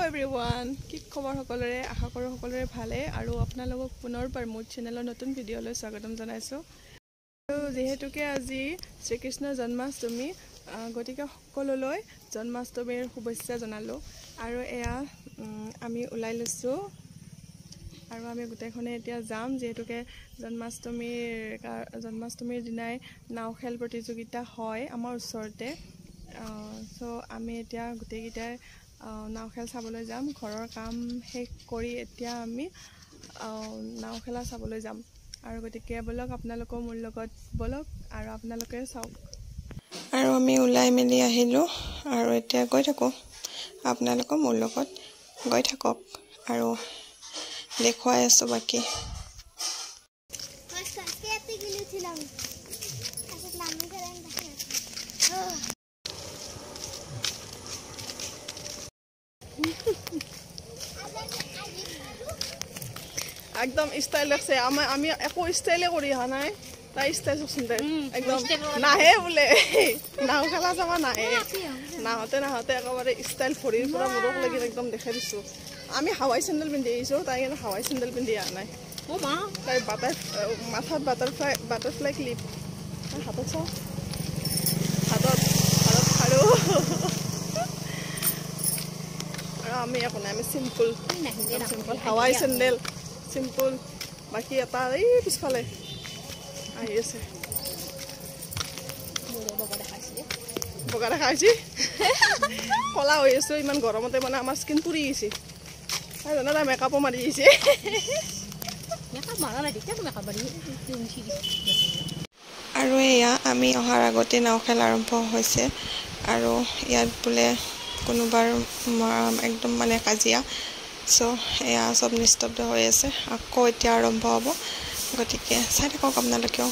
everyone, কি খবৰ সকলোৰে আশা কৰো সকলোৰে ভালে আৰু আপোনালোকক পুনৰবাৰ মোৰ চেনেলৰ নতুন ভিডিঅলৈ স্বাগতম জনাইছো। যেহেতুকে আজি শ্ৰীকৃষ্ণৰ জন্মাষ্টমী গতিকে সকলোলৈ জন্মাষ্টমীৰ শুভেচ্ছা জনালো আৰু এয়া আমি ওলাই লৈছো আৰু আমি গোটেইখনে এতিয়া যাম যেহেতুকে জন্মাষ্টমীৰ দিনাই নাও খেল প্ৰতিযোগিতা হয় আমাৰ ওচৰতে সো আমি এতিয়া গোটেইকেইটাই নাও খেল চাবলৈ যাম ঘৰৰ কাম শেষ কৰি এতিয়া আমি নাও খেলা চাবলৈ যাম আৰু গতিকে বলক আপোনালোকৰ মোৰ লগত বলক আৰু আপোনালোকে চাওক আৰু আমি ওলাই মেলি আহিলো আৰু এতিয়া গৈ থাকো আপোনালোকৰ মোৰ লগত গৈ থাকক আৰু দেখুৱাই আছো বাকি একদম স্টাইল আছে আমি একো স্টাইলে কৰি অহা নাই তাই স্টাইল সুন্দৰ একদম নাহে বোলে নাও খেলা চাবা নাহে নাহতে একেবাৰে স্টাইল ভৰিৰ পৰা মূৰক লাগি একদম দেখাই দিছো আমি হাৱাই চেণ্ডেল পিন্ধি আহিছো তাই কিন্তু হাৱাই চেণ্ডেল পিন্ধি অহা নাই তাই মাথাত বাটাৰফ্লাই ক্লিপ হাতত চাওঁ হাতত আৰু আমি একো নাই আমি চিম্পল হাৱাই চেণ্ডেল সিম্পল বাকি এটা এই পিছফালে আহি আছে বগা দেখাইছি কলা হৈ আছো ইমান গৰমতে মানে আমাৰ স্কিন পুৰি গৈছে জানা তাই মেকআপো মাৰি আহিছে আৰু এয়া আমি অহাৰ আগতে নাও খেল আৰম্ভ হৈছে আৰু ইয়াত বোলে কোনোবাৰ একদম মানে কাজিয়া সো এয়া সব নিস্তব্ধ হৈ আছে আকৌ এতিয়া আৰম্ভ হ'ব গতিকে চাই থাকক আপোনালোকেও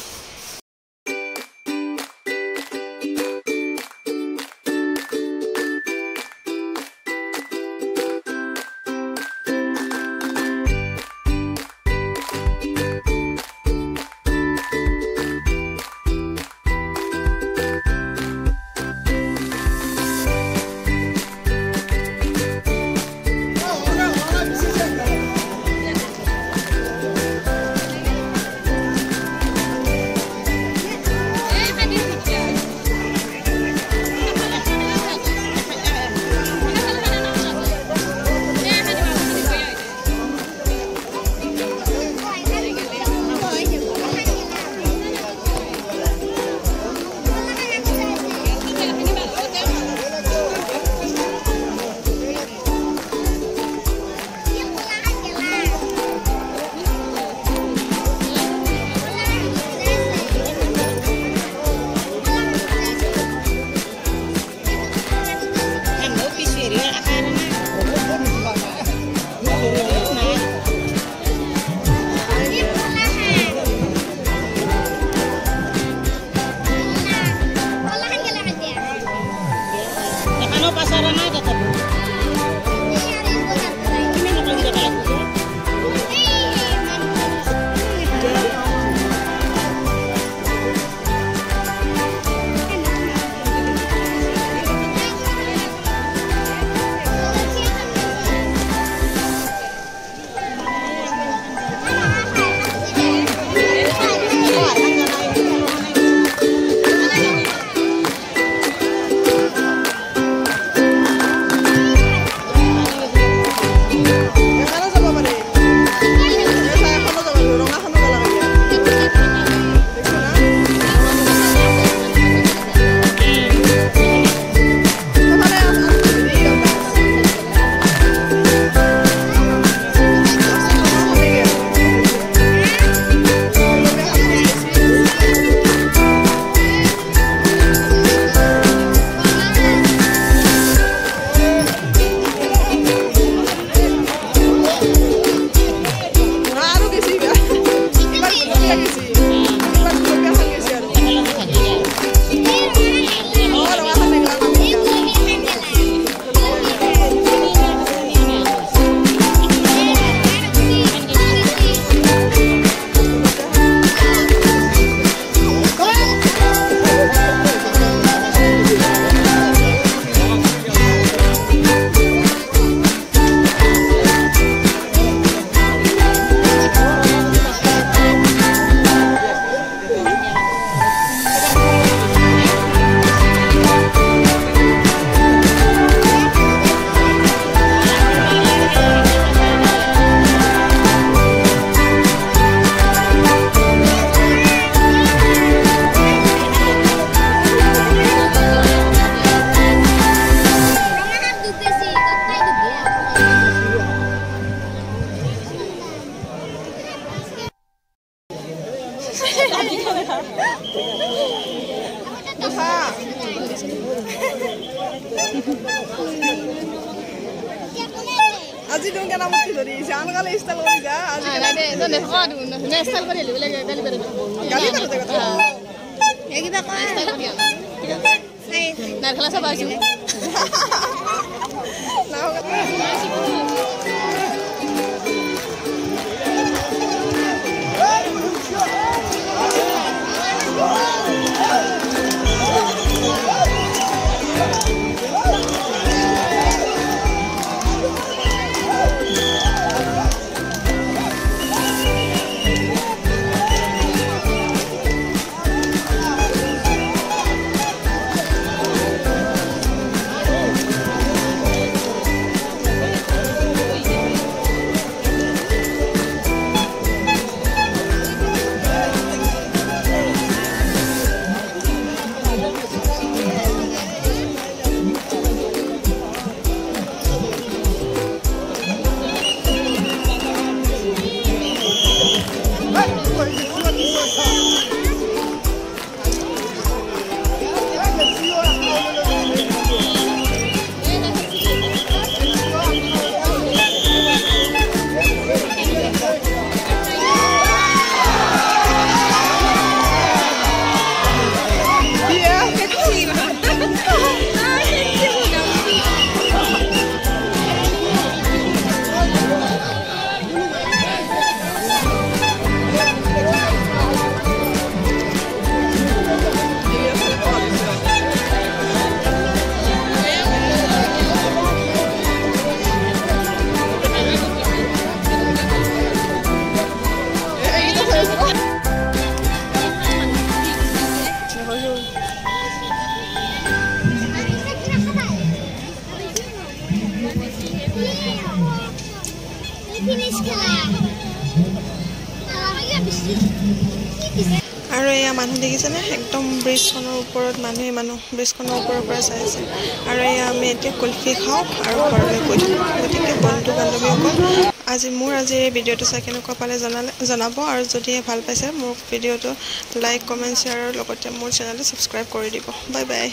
আজি তুমি কেনা মুক্তি ধৰি জান গালে ষ্টাইল কৰি যা আজি নাই দে দেখো নে ষ্টাইল কৰি লিলে গালি পাৰে গালি পাৰে কথা এই কিবা কয় ষ্টাইল কৰি ঠিক আছে নাই খেলা সব আইছো নাও আৰু এয়া মানুহ দেখিছেনে একদম ব্ৰিজখনৰ ওপৰত মানুহ ব্ৰিজখনৰ ওপৰৰ পৰা চাই আছে আৰু এয়া আমি এতিয়া কুলফি খাওঁ আৰু ঘৰলৈ গৈ থাকোঁ গতিকে বন্ধু বান্ধৱীসকল আজি এই ভিডিঅ'টো চাই কেনেকুৱা পালে জনাব আৰু যদি ভাল পাইছে মোৰ ভিডিঅ'টো লাইক কমেণ্ট শ্বেয়াৰ আৰু লগতে মোৰ চেনেলটো ছাবস্ক্ৰাইব কৰি দিব বাই বাই